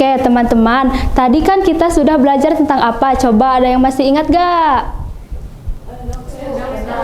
Oke, teman-teman, tadi kan kita sudah belajar tentang apa? Coba ada yang masih ingat gak?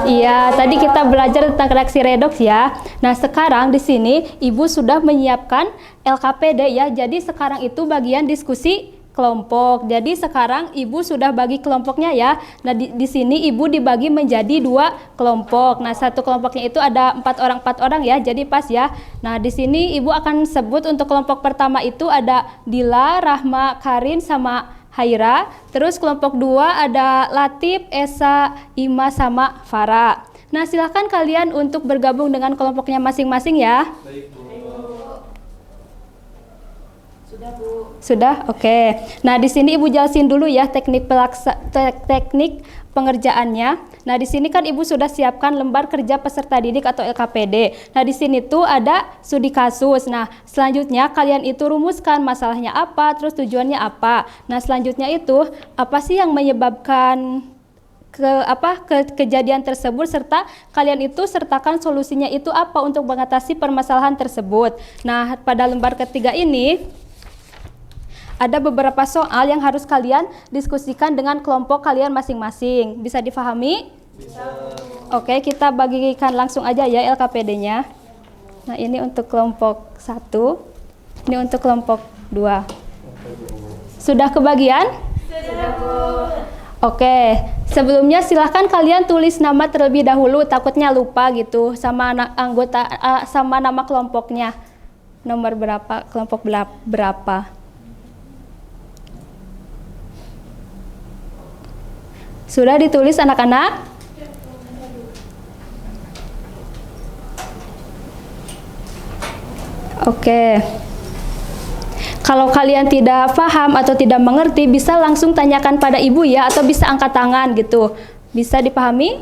Iya, tadi kita belajar tentang reaksi redoks ya. Nah, sekarang di sini Ibu sudah menyiapkan LKPD ya. Jadi sekarang itu bagian diskusi kelompok. Jadi sekarang Ibu sudah bagi kelompoknya ya. Nah, di sini Ibu dibagi menjadi 2 kelompok. Nah, satu kelompoknya itu ada 4 orang ya. Jadi pas ya. Nah, di sini Ibu akan sebut untuk kelompok pertama itu ada Dila, Rahma, Karin sama Haira. Terus kelompok 2 ada Latif, Esa, Ima sama Farah. Nah, silahkan kalian untuk bergabung dengan kelompoknya masing-masing ya. Baik, Bu. Sudah, Bu. Sudah? Oke. Nah, di sini Ibu jelasin dulu ya teknik pengerjaannya. Nah, di sini kan Ibu sudah siapkan lembar kerja peserta didik atau LKPD. Nah, di sini tuh ada studi kasus. Nah, selanjutnya kalian itu rumuskan masalahnya apa, terus tujuannya apa. Nah, selanjutnya itu apa sih yang menyebabkan kejadian tersebut, serta kalian itu sertakan solusinya itu apa untuk mengatasi permasalahan tersebut. Nah, pada lembar ketiga ini ada beberapa soal yang harus kalian diskusikan dengan kelompok kalian masing-masing. Bisa difahami? Bisa. Oke, kita bagikan langsung aja ya LKPD-nya. Nah, ini untuk kelompok 1, ini untuk kelompok 2. Sudah kebagian? Sudah, Bu. Oke, sebelumnya silahkan kalian tulis nama terlebih dahulu, takutnya lupa gitu sama anggota sama nama kelompoknya. Nomor berapa, kelompok berapa. Sudah ditulis anak-anak? Oke. Kalau kalian tidak paham atau tidak mengerti, bisa langsung tanyakan pada ibu ya, atau bisa angkat tangan gitu. Bisa dipahami?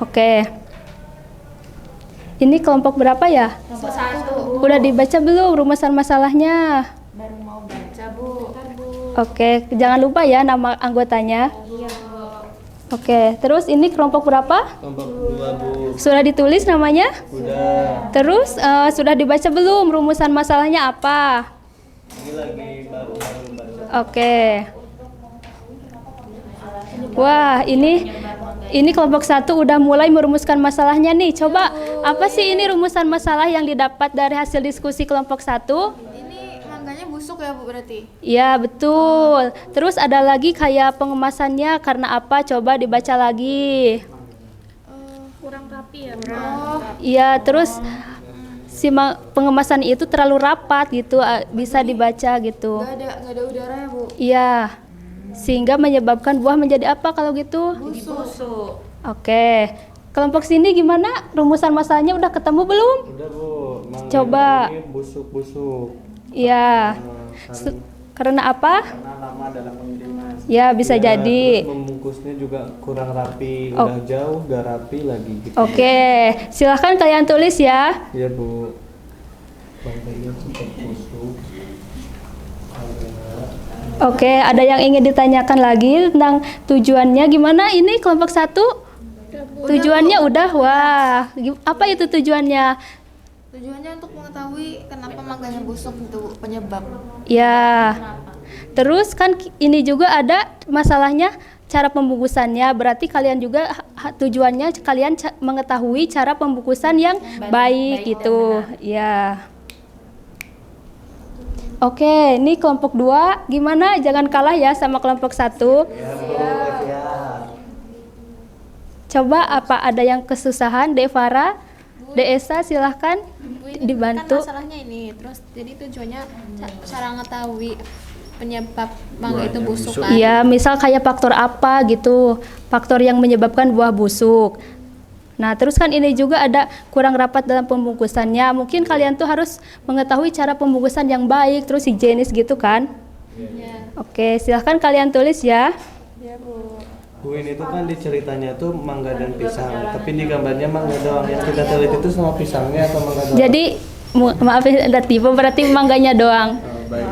Oke. Ini kelompok berapa ya? Nomor 1. Udah dibaca belum rumusan masalahnya? Baru mau baca, Bu. Oke, jangan lupa ya nama anggotanya. Iya, Bu. Oke, terus ini kelompok berapa? Kelompok 2, Bu. Sudah ditulis namanya? Udah. Terus sudah dibaca belum rumusan masalahnya apa? Ini lagi baru baca. Oke. Wah, ini kelompok 1 udah mulai merumuskan masalahnya nih. Coba apa sih ini rumusan masalah yang didapat dari hasil diskusi kelompok 1? Ini mangganya busuk ya, Bu, berarti? Iya, betul. Terus ada lagi kayak pengemasannya karena apa? Coba dibaca lagi. Kurang rapi ya, Bu. Iya, terus pengemasan itu terlalu rapat gitu, bisa dibaca gitu. Nggak ada udara ya, Bu? Iya. Sehingga menyebabkan buah menjadi apa kalau gitu? Busuk. Oke. Kelompok sini gimana? Rumusan masalahnya udah ketemu belum? Udah, Bu. Mangganya Coba. ini busuk-busuk. Iya. Karena apa? Karena lama dalam pengiriman. Ya, bisa jadi. Terus membungkusnya juga kurang rapi. Udah jauh, gak rapi lagi gitu. Oke. Silahkan kalian tulis ya. Iya, Bu. Mangganya super busuk. Oke, ada yang ingin ditanyakan lagi tentang tujuannya gimana? Ini kelompok 1? Tujuannya udah, wah. Apa itu tujuannya? Tujuannya untuk mengetahui kenapa mangganya busuk itu penyebab. Ya. Terus kan ini juga ada masalahnya cara pembungkusannya. Berarti kalian juga tujuannya kalian mengetahui cara pembungkusan yang baik gitu. Ya. Oke, ini kelompok 2 gimana? Jangan kalah ya sama kelompok 1. Coba apa ada yang kesusahan? Devara, Esa silahkan dibantu. Kan masalahnya ini, terus jadi tujuannya cara ngetahui penyebab mangga itu busuk kan? Iya, misal kayak faktor apa gitu, faktor yang menyebabkan buah busuk. Nah, terus kan ini juga ada kurang rapat dalam pembungkusannya. Mungkin kalian tuh harus mengetahui cara pembungkusan yang baik, terus higienis gitu kan? Ya. Oke, silahkan kalian tulis ya. Iya, Bu. Bu, ini tuh kan di ceritanya tuh mangga dan pisang, tapi di gambarnya mangga doang. Yang kita teliti itu sama pisangnya atau mangga doang? Jadi maaf ya, ada tipe berarti mangganya doang. Baik.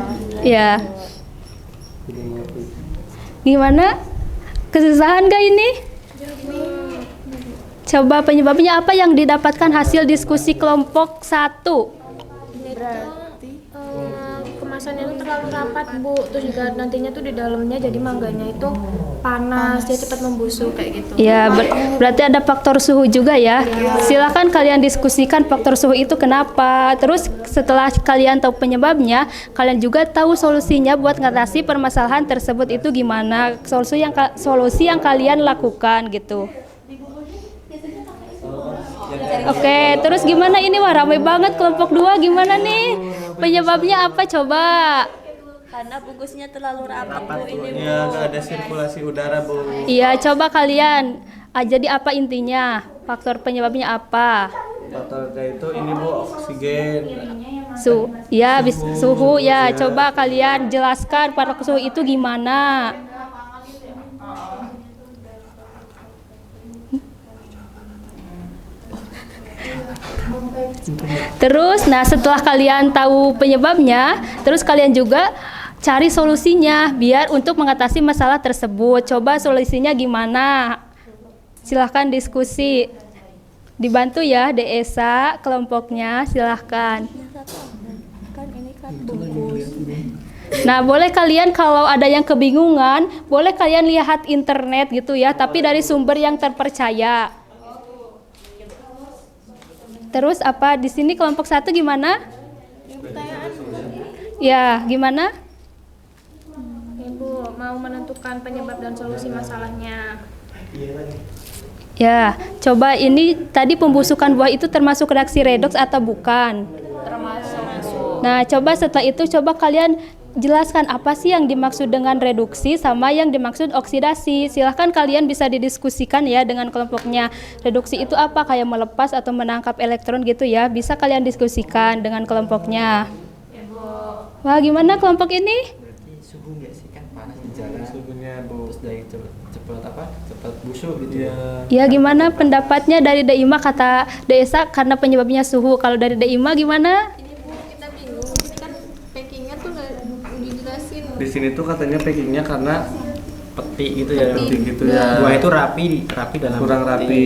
Ya. Jadi maaf. Gimana? Kesusahan gak ini? Coba penyebabnya apa yang didapatkan hasil diskusi kelompok 1? Berarti kemasannya itu terlalu rapat Bu, terus juga nantinya tuh di dalamnya jadi mangganya itu panas, dia cepat membusuk kayak gitu. Ya, berarti ada faktor suhu juga ya. Silakan kalian diskusikan faktor suhu itu kenapa. Terus setelah kalian tahu penyebabnya, kalian juga tahu solusinya buat ngatasi permasalahan tersebut itu gimana. Solusi yang kalian lakukan gitu. Oke, terus gimana ini? Wah, ramai banget kelompok 2, gimana nih? Penyebabnya apa coba? Karena bungkusnya terlalu rapat Bu ini Bu. Ya, nggak ada sirkulasi udara Bu. Iya, coba kalian. Jadi apa intinya? Faktor penyebabnya apa? Faktornya itu ini Bu, oksigen. Suhu ya. Coba kalian jelaskan faktor suhu itu gimana? Terus, nah setelah kalian tahu penyebabnya, terus kalian juga cari solusinya biar untuk mengatasi masalah tersebut. Coba solusinya gimana? Silahkan diskusi. Dibantu ya Desa kelompoknya, silahkan. Kan ini kan bungkus. Nah, boleh kalian kalau ada yang kebingungan, boleh kalian lihat internet gitu ya, tapi dari sumber yang terpercaya. Terus apa di sini kelompok 1 gimana? Ya, gimana? Ibu mau menentukan penyebab dan solusi masalahnya. Ya, coba ini tadi pembusukan buah itu termasuk reaksi redoks atau bukan? Termasuk. Nah, coba setelah itu coba kalian jelaskan apa sih yang dimaksud dengan reduksi sama yang dimaksud oksidasi. Silahkan kalian bisa didiskusikan ya dengan kelompoknya. Reduksi itu apa? Kayak melepas atau menangkap elektron gitu ya. Bisa kalian diskusikan dengan kelompoknya. Wah, gimana kelompok ini? Berarti suhu nggak sih, kan panas di jalan. Suhunya Bu. Terus dari cepat busuk gitu. Ya, gimana pendapatnya dari Daima kata Desa karena penyebabnya suhu. Kalau dari Daima gimana? Ini Bu, kita bingung. Ini kan packingnya tuh nggak dijelasin. Di sini tuh katanya packingnya karena Peti gitu ya. peti gitu ya. Buah itu rapi dalam Kurang peti. rapi.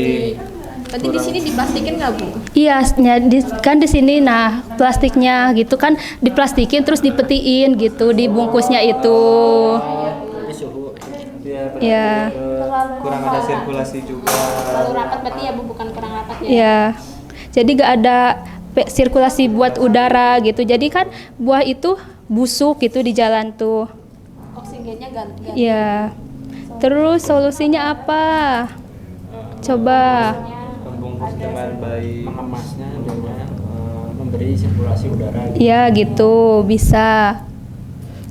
Tadi di sini diplastikin nggak Bu? Iya, kan di sini nah plastiknya gitu kan diplastikin terus dipetiin gitu di bungkusnya itu. Berarti suhu. Ya. Kurang ada sirkulasi juga. Terlalu rapat berarti ya Bu, bukan kurang rapat ya? Ya. Jadi gak ada sirkulasi buat udara gitu. Jadi kan buah itu busuk gitu di jalan tuh. Oksigennya ganti. Ya. Terus solusinya apa? Coba. Membungkus dengan baik. Mengemasnya dengan memberi sirkulasi udara. Ya gitu, bisa.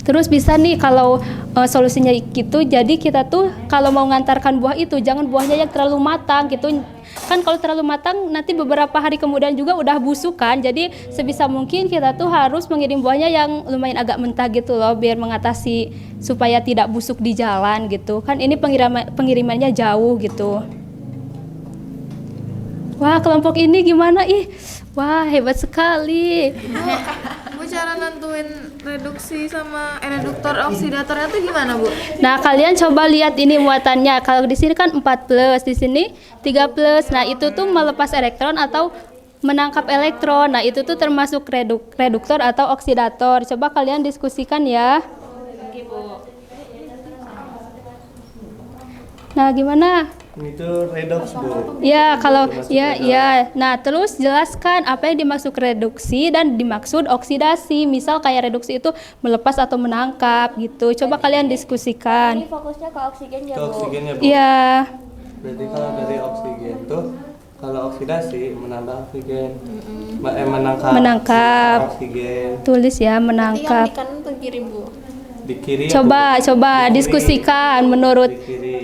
Terus bisa nih kalau solusinya gitu, jadi kita tuh kalau mau ngantarkan buah itu jangan buahnya yang terlalu matang gitu. Kan kalau terlalu matang nanti beberapa hari kemudian juga udah busuk kan. Jadi sebisa mungkin kita tuh harus mengirim buahnya yang lumayan agak mentah gitu loh biar mengatasi supaya tidak busuk di jalan gitu. Kan ini pengirimannya jauh gitu. Wah, kelompok ini gimana ih? Wah, hebat sekali. Bu, cara nentuin reduksi sama reduktor oksidatornya tuh gimana Bu? Nah, kalian coba lihat ini muatannya. Kalau di sini kan 4+, di sini 3+. Nah, itu tuh melepas elektron atau menangkap elektron. Nah, itu tuh termasuk reduktor atau oksidator. Coba kalian diskusikan ya. Nah, gimana? Itu redoks Bu. Ya, kalau ya. Nah, terus jelaskan apa yang dimaksud reduksi dan dimaksud oksidasi. Misal kayak reduksi itu melepas atau menangkap gitu. Coba kalian diskusikan. Ini fokusnya ke oksigen ya Ke Bu. oksigennya Bu. Iya. Berarti kalau dari oksigen tuh kalau oksidasi menambah oksigen. Menangkap oksigen. Tulis ya, Yang menangkap. di kanan tuh kiri Bu. Di kiri. Coba Di kiri. diskusikan menurut Di kiri.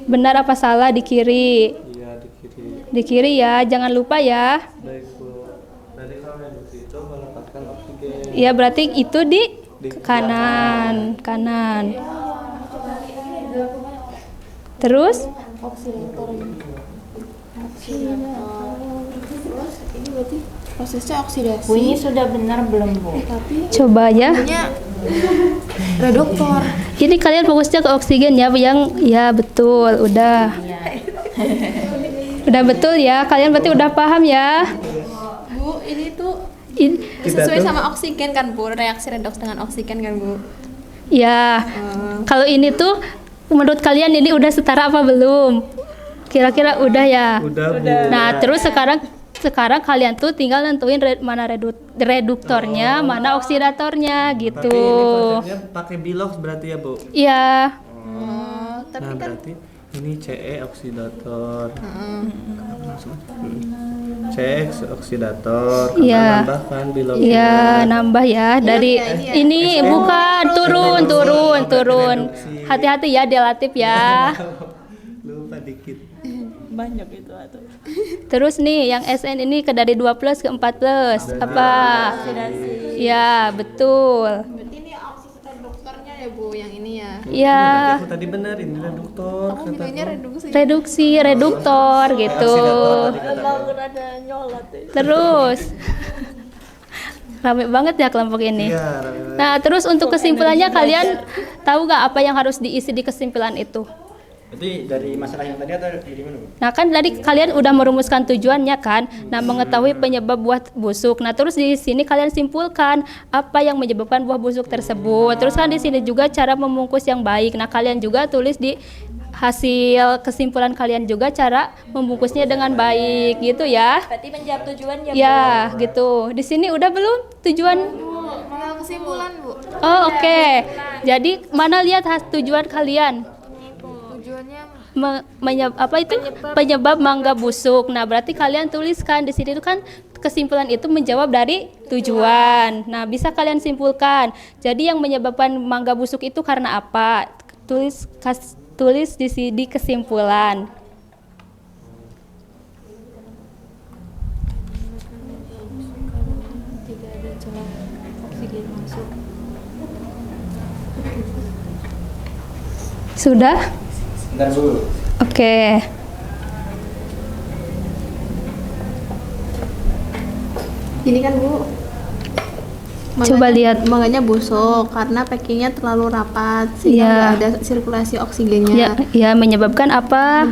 benar apa salah di kiri. Iya, di kiri. Di kiri ya, jangan lupa ya. Baik Bu. Berarti kalau reduksi itu melepaskan oksigen. Iya, berarti itu di Di kanan. Terus Ini berarti prosesnya oksidasi. Bu, ini sudah benar belum Bu? Tapi coba ya. Punya reduktor. Ini kalian fokusnya ke oksigen ya, yang ya betul, udah. Udah betul ya, kalian berarti udah paham ya. Bu, ini tuh Sesuai tuh- sama oksigen kan Bu, reaksi redoks dengan oksigen kan Bu. Ya, kalau ini tuh menurut kalian ini udah setara apa belum? Kira-kira udah ya? Udah, Bu. Nah, terus sekarang kalian tuh tinggal nentuin mana reduktornya, mana oksidatornya gitu. Tapi ini konsepnya pakai bilox berarti ya, Bu? Iya, Tapi Nah, kan berarti ini CE oksidator. CE oksidator. Karena Iya. nambahkan bilox. iya nambah ya dari ini bukan turun. Hati-hati ya delatif ya. Lupa dikit. Banyak itu atau Terus nih yang SN ini ke dari 2+ ke 4+. Apa? Iya, betul. berarti ini oksireduktornya ya Bu, yang ini ya. Iya, Berarti aku tadi benar ini reduktor. Aku bilangnya reduksi. reduksi, reduktor gitu. emang ada nyolot itu. Terus rame banget ya kelompok ini. Iya, rame-rame. Nah, terus untuk kesimpulannya kalian tahu nggak apa yang harus diisi di kesimpulan itu? Jadi dari masalah yang tadi atau dari mana, Bu? Nah, kan tadi kalian udah merumuskan tujuannya kan? Nah, mengetahui penyebab buah busuk. Nah, terus di sini kalian simpulkan apa yang menyebabkan buah busuk tersebut. Terus kan di sini juga cara membungkus yang baik. Nah, kalian juga tulis di hasil kesimpulan kalian juga cara membungkusnya dengan baik gitu ya. Berarti menjawab tujuan ya. Ya, gitu. Di sini udah belum tujuan? Tinggal kesimpulan Bu. Oh, oke. Jadi, mana lihat tujuan kalian? Tujuannya Penyebab mangga busuk. Nah, berarti kalian tuliskan di sini itu kan kesimpulan itu menjawab dari tujuan. Nah, bisa kalian simpulkan. Jadi yang menyebabkan mangga busuk itu karena apa? Tulis di sini kesimpulan. Sudah? Bentar, Bu. Oke. Gini kan Bu. Coba lihat. Mangganya busuk karena packingnya terlalu rapat sehingga Iya. nggak ada sirkulasi oksigennya. Ya, ya menyebabkan apa?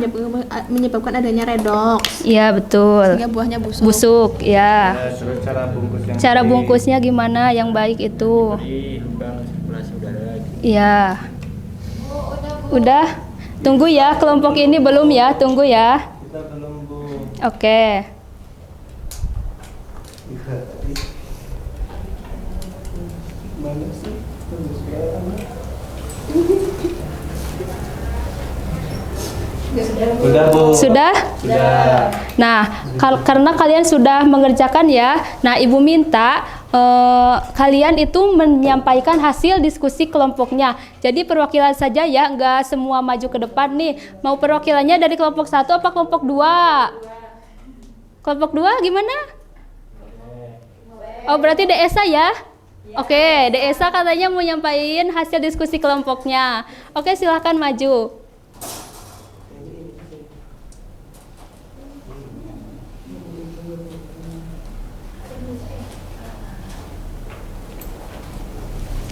Menyebabkan adanya redoks Ya, betul. sehingga buahnya busuk. Busuk, ya. Ya, terus cara bungkus yang Cara baik. bungkusnya gimana yang baik itu? Jadi bukan sirkulasi udara. Ya. Udah. Tunggu ya, kelompok ini belum ya, tunggu ya. Kita belum, Bu. Oke. Mana sih? Udah, Bu. Sudah? Sudah. Nah, karena kalian sudah mengerjakan ya. Nah, Ibu minta kalian itu menyampaikan hasil diskusi kelompoknya. Jadi perwakilan saja ya, nggak semua maju ke depan nih. Mau perwakilannya dari kelompok 1 apa kelompok 2? Kelompok 2 gimana? Oh, berarti DSA ya? Oke, DSA katanya mau nyampaikan hasil diskusi kelompoknya. Oke, silahkan maju.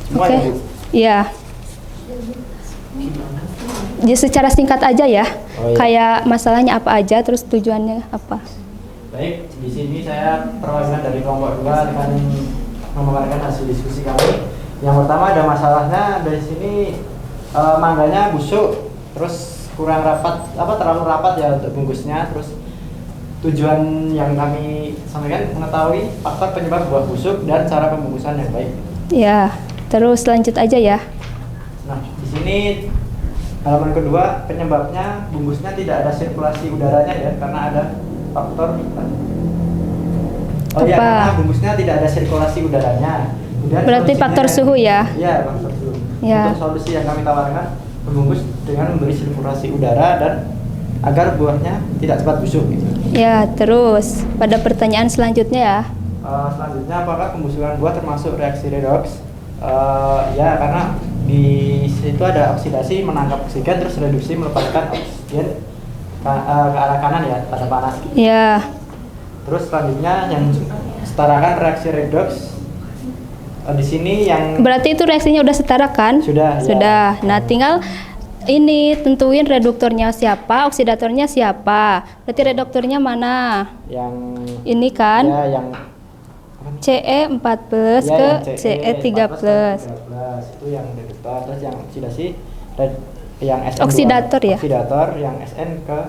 Semua Oke, ya, Bu? iya. Jadi secara singkat aja ya, Oh, iya. kayak masalahnya apa aja, terus tujuannya apa. Baik, di sini saya perwakilan dari kelompok 2 akan memaparkan hasil diskusi kami. Yang pertama ada masalahnya dari sini mangganya busuk, terus kurang rapat, terlalu rapat ya untuk bungkusnya. Terus tujuan yang kami sampaikan mengetahui faktor penyebab buah busuk dan cara pembungkusan yang baik. Ya, terus lanjut aja ya. Nah, di sini halaman kedua penyebabnya bungkusnya tidak ada sirkulasi udaranya ya karena ada faktor Apa? karena bungkusnya tidak ada sirkulasi udaranya. Kemudian Berarti solusinya- faktor suhu ya? Iya, faktor suhu. Ya. Untuk solusi yang kami tawarkan membungkus dengan memberi sirkulasi udara dan agar buahnya tidak cepat busuk gitu. Ya, terus pada pertanyaan selanjutnya ya. Selanjutnya apakah pembusukan buah termasuk reaksi redoks? Ya, karena di situ ada oksidasi menangkap oksigen terus reduksi melepaskan oksigen ke arah kanan ya pada panas. Ya, Terus selanjutnya yang setarakan reaksi redoks di sini yang berarti itu reaksinya udah setara kan? Sudah, ya. Sudah. Nah, tinggal ini tentuin reduktornya siapa, oksidatornya siapa. Berarti reduktornya mana? yang Ini kan? ya yang CE14 Ya, ke yang CE13. itu yang reduktor, terus yang oksidasi yang SN2, Oksidator ya? oksidator yang SN ke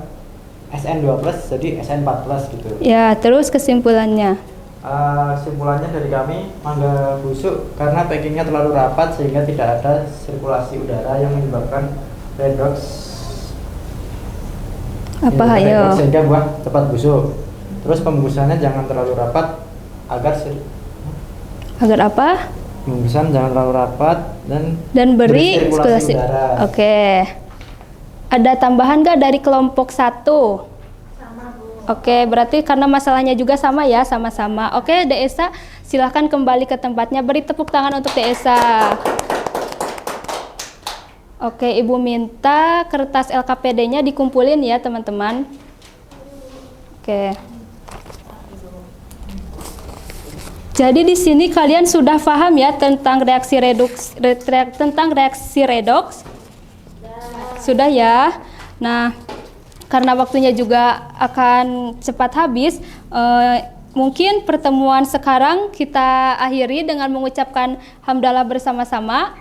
SN2+, jadi SN4+ gitu. Ya, terus kesimpulannya. Kesimpulannya dari kami, mangga busuk karena packingnya terlalu rapat sehingga tidak ada sirkulasi udara yang menyebabkan redox. Apa Redox ayo? sehingga buah cepat busuk. Terus pembungkusannya jangan terlalu rapat agar Agar apa? pembungkusan jangan terlalu rapat Dan beri sirkulasi sirkulasi. udara. Oke. Ada tambahan nggak dari kelompok 1? Oke, berarti karena masalahnya juga sama ya, sama-sama. Oke, Desa, silahkan kembali ke tempatnya. Beri tepuk tangan untuk Desa. Oke, Ibu minta kertas LKPD-nya dikumpulin ya, teman-teman. Oke. Jadi di sini kalian sudah paham ya tentang reaksi redoks, Sudah ya. Nah, karena waktunya juga akan cepat habis, mungkin pertemuan sekarang kita akhiri dengan mengucapkan hamdalah bersama-sama.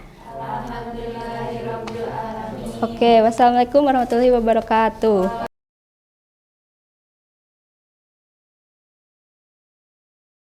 Oke, wassalamualaikum warahmatullahi wabarakatuh.